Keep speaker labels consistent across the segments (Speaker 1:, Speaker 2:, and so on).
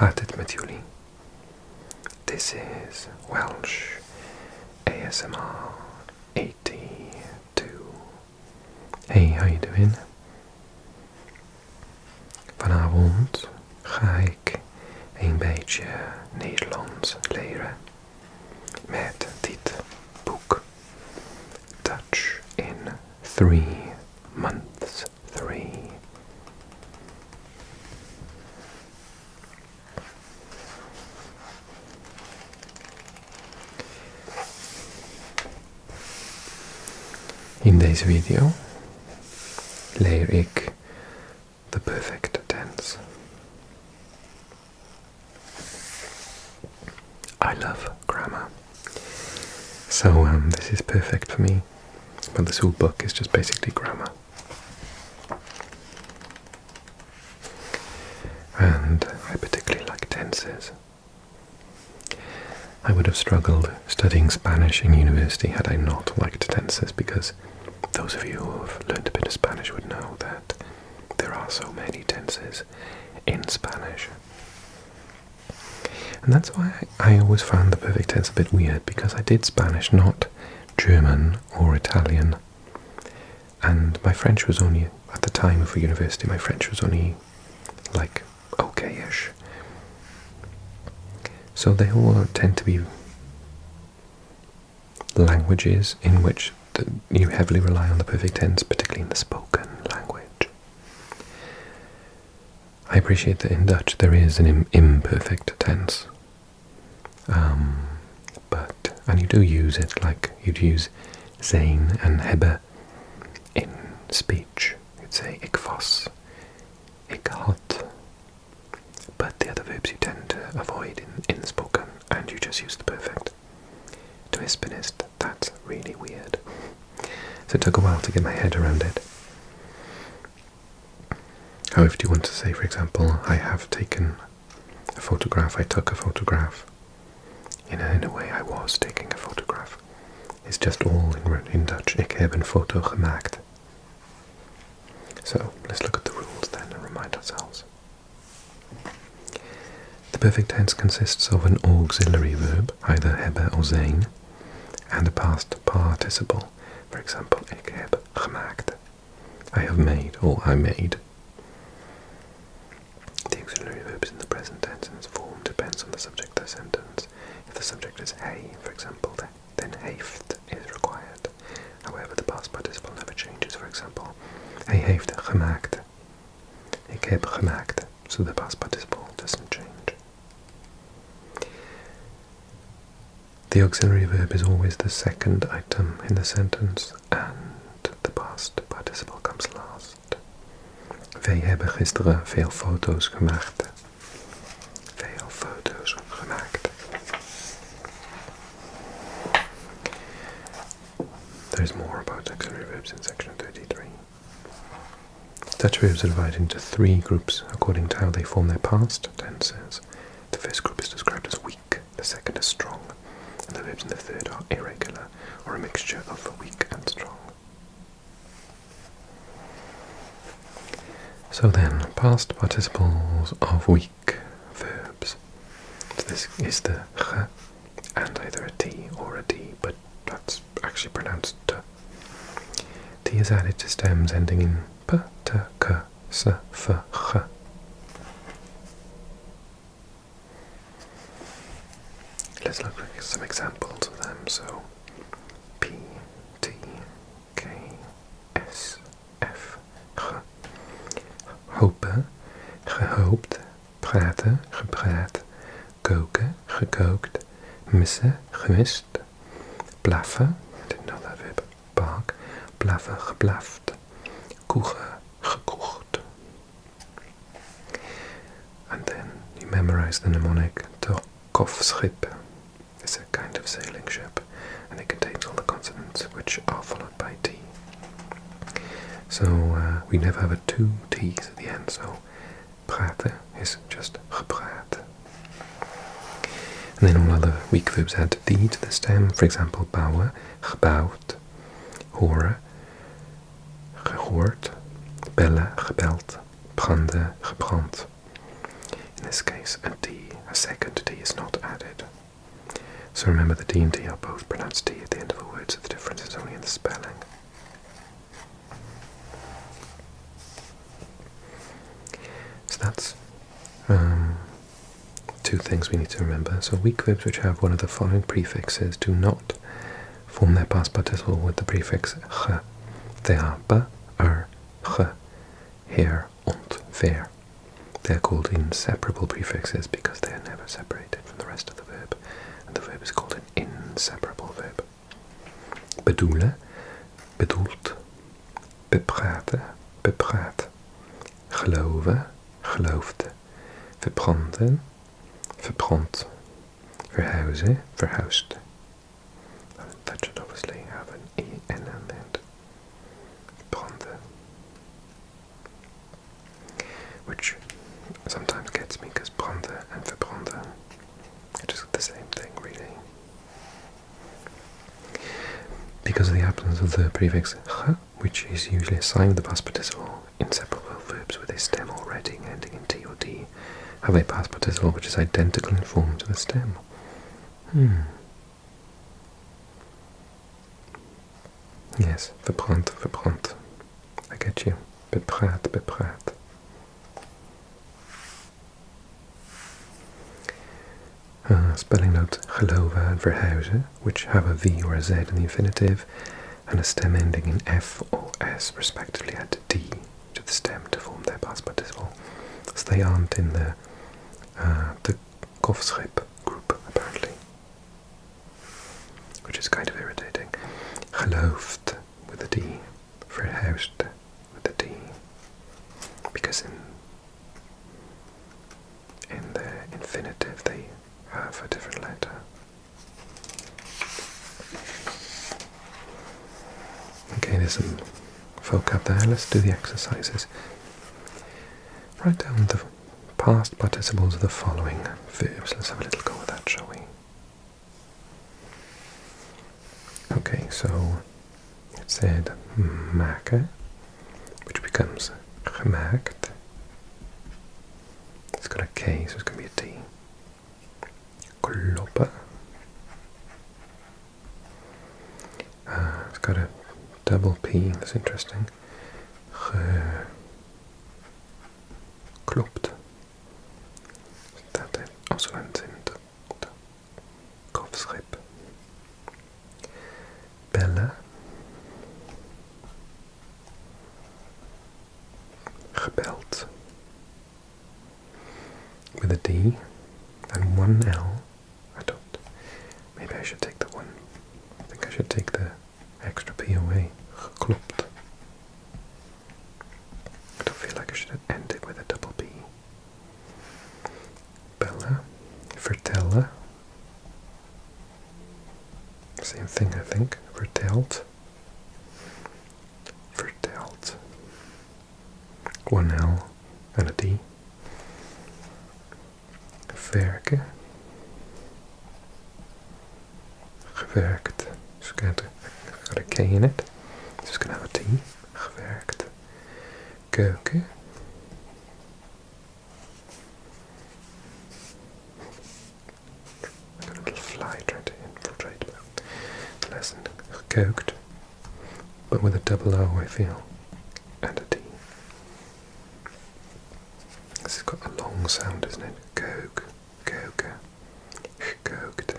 Speaker 1: gaat het met jullie? This is Welsh ASMR 82. Hey, how you doing? Vanavond ga ik een beetje Nederlands leren met dit boek. Dutch in 3 months. 3. In deze video leer ik the perfect tense. I love grammar. So this is perfect for me. But this whole book is just basically grammar. And I particularly like tenses. I would have struggled studying Spanish in university had I not liked tenses, because those of you who have learned a bit of Spanish would know that there are so many tenses in Spanish. And that's why I always found the perfect tense a bit weird, because I did Spanish, not German or Italian. And my French was only, at the time of university, my French was only like okay-ish. So they all tend to be languages in which you heavily rely on the perfect tense, particularly in the spoken language. I appreciate that in Dutch there is an imperfect tense, and you do use it, like you'd use zijn and hebben in speech. You'd say ik was, ik had, but the other verbs you tend to avoid in spoken, and you just use the perfect. To Hispanist, that's really weird. So it took a while to get my head around it. However, do you want to say, for example, I have taken a photograph, I took a photograph, in a way I was taking a photograph. It's just all in Dutch. Ik heb een foto gemaakt. So, let's look at the rules then and remind ourselves. The perfect tense consists of an auxiliary verb, either hebben or zijn, and a past participle. For example, ik heb gemaakt. I have made, or I made. The auxiliary verb is in the present tense and its form depends on the subject of the sentence. If the subject is hij, for example, then heeft is required. However, the past participle never changes. For example, hij heeft gemaakt. Ik heb gemaakt. So the past participle doesn't change. The auxiliary verb is always the second item in the sentence, and the past participle comes last. Wij hebben gisteren veel foto's gemaakt. Veel foto's gemaakt. There's more about auxiliary verbs in section 33. Dutch verbs are divided into 3 groups according to how they form their past tenses. The first group is described as weak, the second as strong, and the verbs in the third are irregular, or a mixture of weak and strong. So then, past participles of weak verbs. So this is the ge and either a t or a d, but that's actually pronounced t. T is added to stems ending in p, t, k, s, f, g. Let's look at some examples of them. So, P, T, K, S, F, G. Hopen, gehoopt, praten, gepraat, koken, gekookt, missen, gemist, blaffen, I didn't know that verb, bark, blaffen, geblaft, koegen, gekocht. And then you memorize the mnemonic to kofschip. It's a kind of sailing ship, and it contains all the consonants which are followed by T. So we never have 2 T's at the end, so praten is just gepraat. And then all other weak verbs add D to the stem, for example, bouwen, gebouwd, horen, gehoord, bellen, gebeld, branden, gebrand. In this case a second D is not added. So remember the D and D are both pronounced D at the end of a word, so the difference is only in the spelling. So that's two things we need to remember. So weak verbs which have one of the following prefixes do not form their past participle with the prefix ge. They are be, ge, her, und, ver. They are called inseparable prefixes because they are never separated from the rest of the verb, and the verb is called an inseparable verb. Bedoelen, bedoelt, bepraten, bepraat. Geloven, geloofde. Verbranden, verbrand. Verhuizen, verhuisd. That should obviously have an E and an end. Branden. Which sometimes gets me because branden and verbranden are just the same thing, really. Because of the absence of the prefix ge, which is usually assigned the past participle, inseparable verbs with a stem or reading ending in T or D have a past participle which is identical in form to the stem. Yes, verbrand, verbrand. I get you. Bepraat, bepraat. Spelling note geloven and verhuizen, which have a V or a Z in the infinitive, and a stem ending in F or S respectively, add D to the stem to form their past participle. So they aren't in the kofschip group, apparently. Which is kind of irritating. Geloofd with a D, verhuisd with a D. Because in the infinitive they have a different letter. Okay, there's some vocab there. Let's do the exercises. Write down the past participles of the following verbs. Let's have a little go with that, shall we? Okay, so it said maken, which becomes gemaakt. It's got a K, so it's going to be a D. Kloppen. It's got a double P, that's interesting. Geklopt. That also ends in de kofschip. Bellen. Gebeld. With a D and one L. I don't. Maybe I should take the one. I think I should take the extra P away. Geklopt. I don't feel like I should end it with a double P. Bellen. Vertellen. Same thing, I think. Verteld. Verteld. One L and a D. Werken. Gewerkt. So got a K in it. So it's going to have a T. Gewerkt. Keuken. I got a little fly trying to infiltrate the lesson. Gekeukt. But with a double O, I feel. And a T. This has got a long sound, isn't it? Keuk. Keuken. Gekeukt.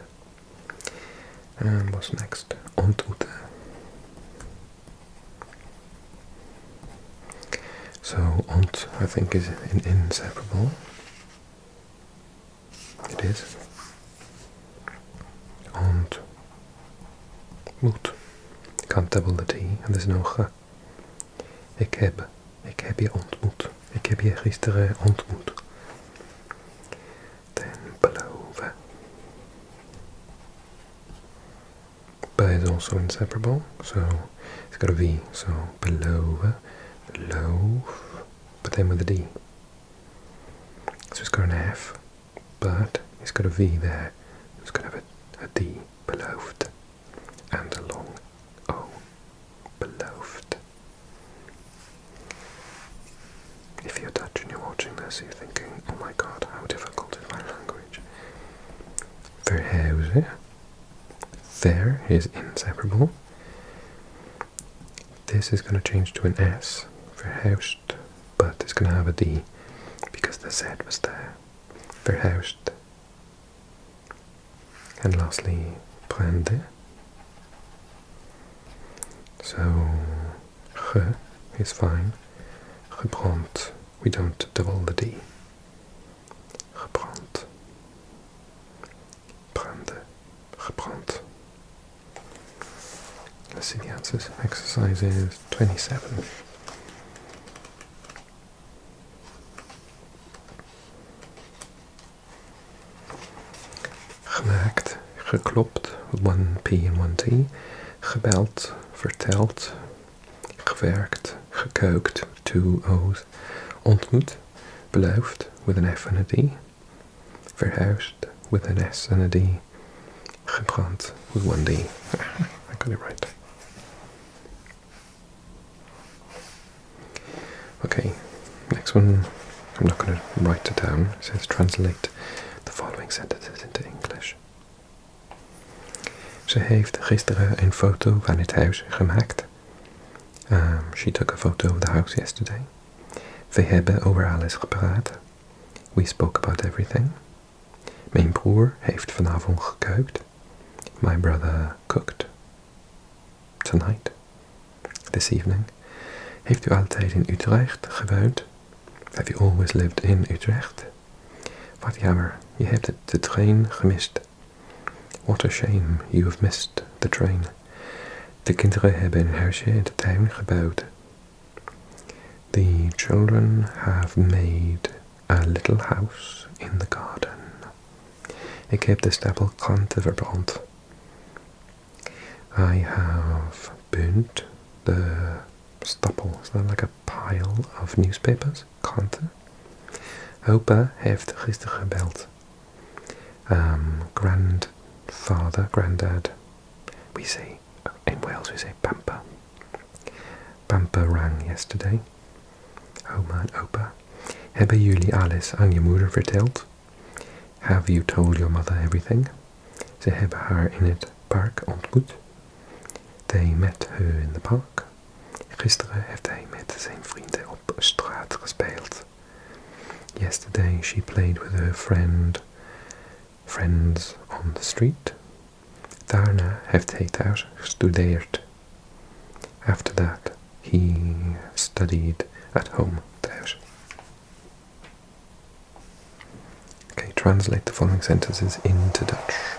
Speaker 1: And what's next? Ontmoeten. So ont, I think, is inseparable. It is. Ontmoet. Can't double the T, and there's no ge. Ik heb je ontmoet. Ik heb je gisteren ontmoet. Then beloven. Be is also inseparable, so it's got a V, so beloven, beloof, but then with a D. So it's got an F, but it's got a V there. It's going to have a D, beloofd, and a long O, beloofd. If you're Dutch and you're watching this, you're thinking, oh my god, how difficult in my language. Verhuizen. There is inseparable. This is going to change to an S. Verhuisd. But it's going to have a D because the Z was there. Verhuisd. And lastly, branden. So, ge is fine. Gebrand, we don't double the D. Gebrand. Branden. Gebrand. Let's see the answers. Exercise is 27. Gemaakt, geklopt, 1 P en 1 T. Gebeld, verteld, gewerkt, gekookt, 2 O's. Ontmoet, beloofd, with an F and a D. Verhuisd, with an S and a D. Gebrand, with 1 D. I got it right. Okay, next one, I'm not going to write it down. It says translate the following sentences into English. Ze heeft gisteren een foto van het huis gemaakt. She took a photo of the house yesterday. We hebben over alles gepraat. We spoke about everything. Mijn broer heeft vanavond gekookt. My brother cooked. Tonight. This evening. Heeft u altijd in Utrecht gewoond? Have you always lived in Utrecht? Wat jammer, je hebt de trein gemist. What a shame, you have missed the train. De kinderen hebben een huisje in de tuin gebouwd. The children have made a little house in the garden. Ik heb de stapel kranten verbrand. I have burnt the stapel. Is that like a pile of newspapers? Kranten. Opa heeft gisteren gebeld. Grandfather, granddad. We say, in Wales we say pampa. Pampa rang yesterday. Oma en opa. Hebben jullie alles aan je moeder verteld? Have you told your mother everything? Ze hebben haar in het park ontmoet. They met her in the park. Gisteren heeft hij met zijn vrienden op straat gespeeld. Yesterday she played with her friends on the street. Daarna heeft hij thuis gestudeerd. After that he studied at home thuis. Okay, translate the following sentences into Dutch.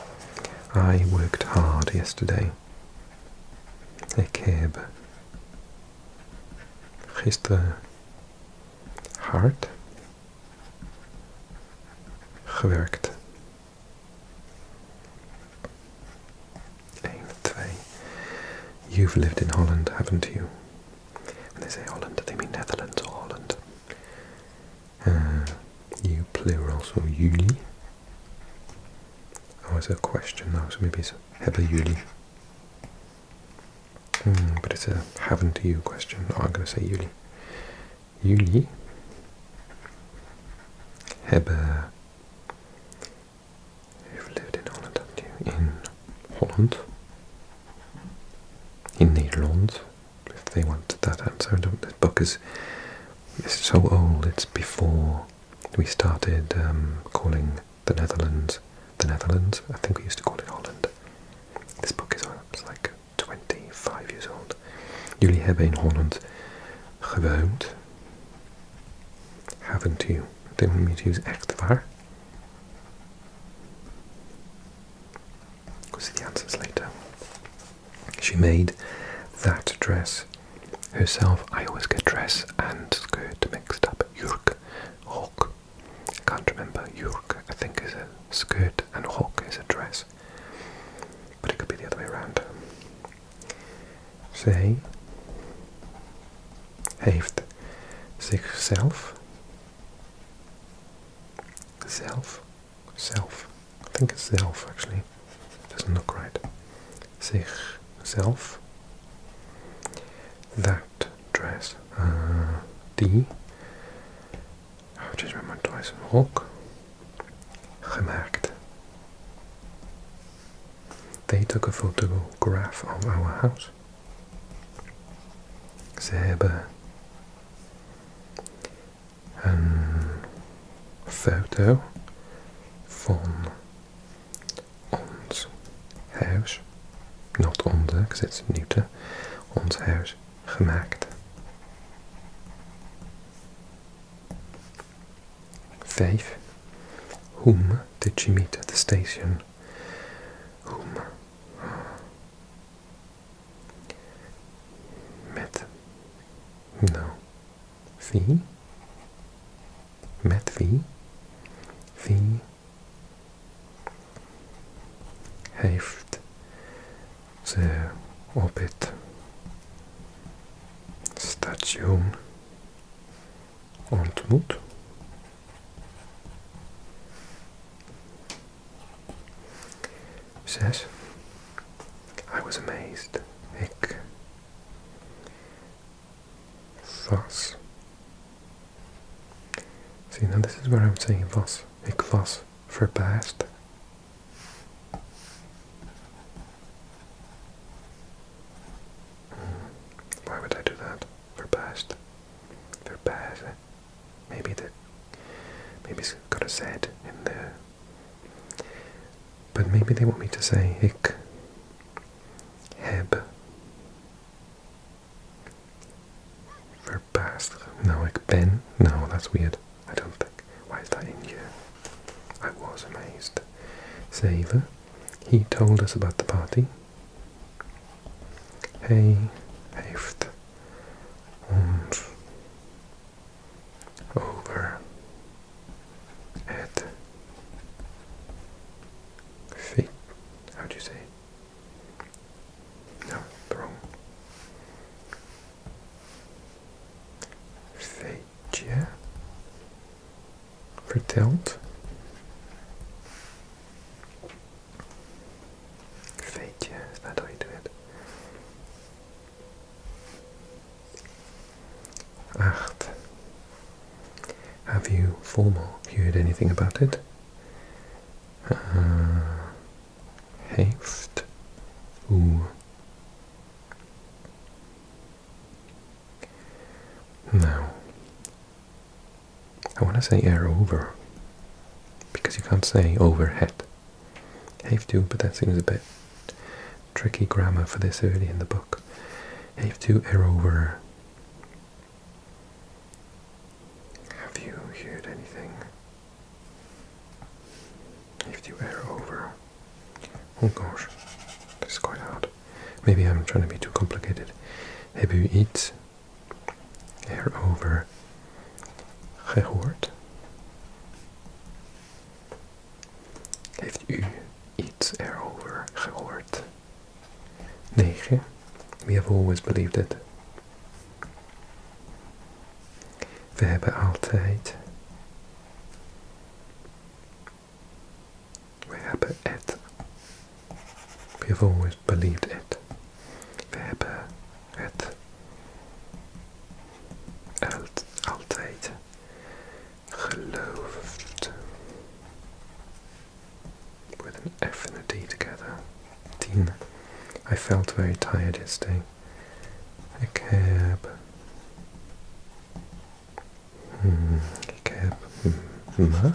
Speaker 1: I worked hard yesterday. Ik heb gisteren hard gewerkt. 1, 2. You've lived in Holland, haven't you? When they say Holland, they mean Netherlands or Holland. You plural, so jullie. Oh, it's a question now, so maybe it's hebben jullie. But it's a haven't you question. Oh, I'm going to say jullie. Jullie hebben... You've lived in Holland, haven't you? In Holland. In Nederlands. If they want that answer. This book is so old. It's before we started calling the Netherlands the Netherlands. I think we used to call it Holland. This book is like 25 years old. Jullie hebben in Holland gewoond. Haven't you? They want me to use echt waar. We'll see the answers later. She made that dress herself. I always get dress and skirt mixed up. Jurk, rok. I can't remember. Jurk, I think, is a skirt and rok is a dress. But it could be the other way around. Zij heeft zichzelf self. I think it's self actually. It doesn't look right. Zichzelf. That dress. Die. I've just remembered twice. Rok. gemaakt. They took a photograph of our house. Ze hebben een foto van ons huis, not onze, because it's neuter, ons huis gemaakt. 5. Whom did she meet at the station? Whom? Met. No. Wie? Met wie? Wie heeft ze op het station ontmoet? 6. I was amazed. Ik was. See, now this is where I'm saying was. Ik was verbaasd. Why would I do that? Verbaasd. Verbazen. Maybe it's got a Z in there. But maybe they want me to say ik heb verbaasd. No, ik ben. No, that's weird. I don't think. Why is that in here? I was amazed. 7. He told us about the party. Hij heeft ons over het how do you say? No, wrong. Feitje verteld. Feitje, is that how you do it? 8. Have you heard anything about it? Heeft u now I want to say erover because you can't say overhead. Heeft u, but that seems a bit tricky grammar for this early in the book. Heeft u erover. Have you heard anything? Heeft u erover. Oh gosh, this is quite hard. Maybe I'm trying to be too complicated. Heb u iets erover gehoord? Heeft u iets erover gehoord? 9. We have always believed it. We hebben altijd. We hebben het. We have always believed it. We hebben het altijd geloofd. With an F and a D together. 10. I felt very tired yesterday. Ik heb me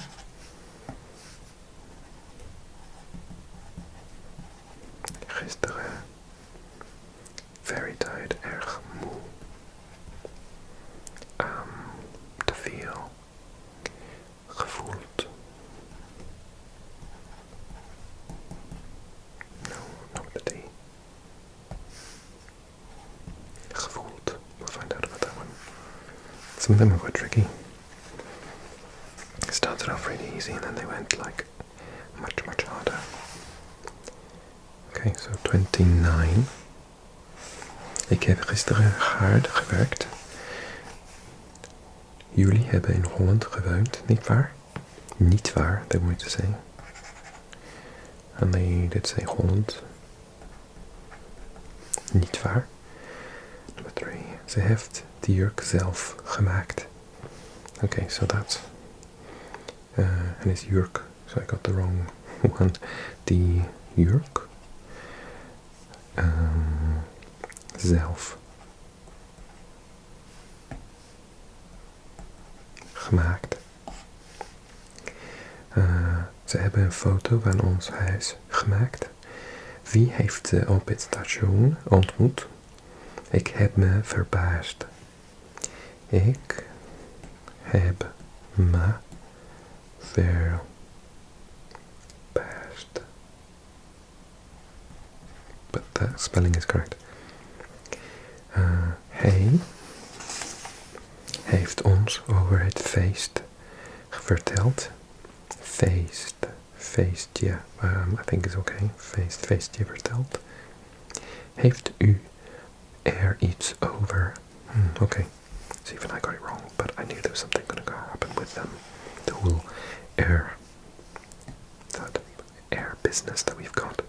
Speaker 1: gisteren very tired, erg moe, te veel gevoeld. No, not with the D. Gevoeld. We'll find out about that one. Some of them are quite tricky. It started off really easy and then they went like much harder. Okay, so 29. Ik heb gisteren hard gewerkt. Jullie hebben in Holland gewoond, niet waar? Niet waar, they want to say. And they did say Holland. Niet waar. Number 3. Ze heeft de jurk zelf gemaakt. Okay, so that's... and is jurk, so so I got the wrong one. Die jurk. Zelf gemaakt. Ze hebben een foto van ons huis gemaakt. Wie heeft ze op het station ontmoet? Ik heb me verbaasd. Ik heb me verbaasd. But the spelling is correct. Hij heeft ons over het feest verteld. Feestje, I think is okay. Feestje verteld. Heeft u er iets over? Okay, see, even I got it wrong, but I knew there was something going to happen with them. The whole that air business that we've got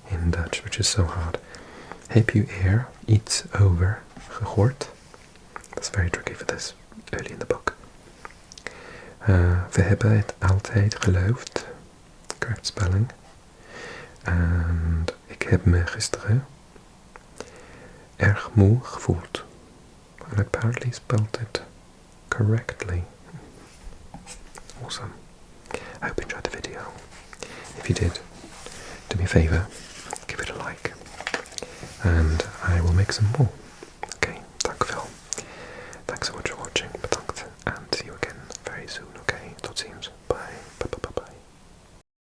Speaker 1: in Dutch, which is so hard. Heb u er iets over gehoord? That's very tricky for this early in the book. We hebben het altijd geloofd. Correct spelling. And ik heb me gisteren erg moe gevoeld. And I apparently spelled it correctly. Awesome. I hope you enjoyed the video. If you did, do me a favor, give it a like. And I will make some more.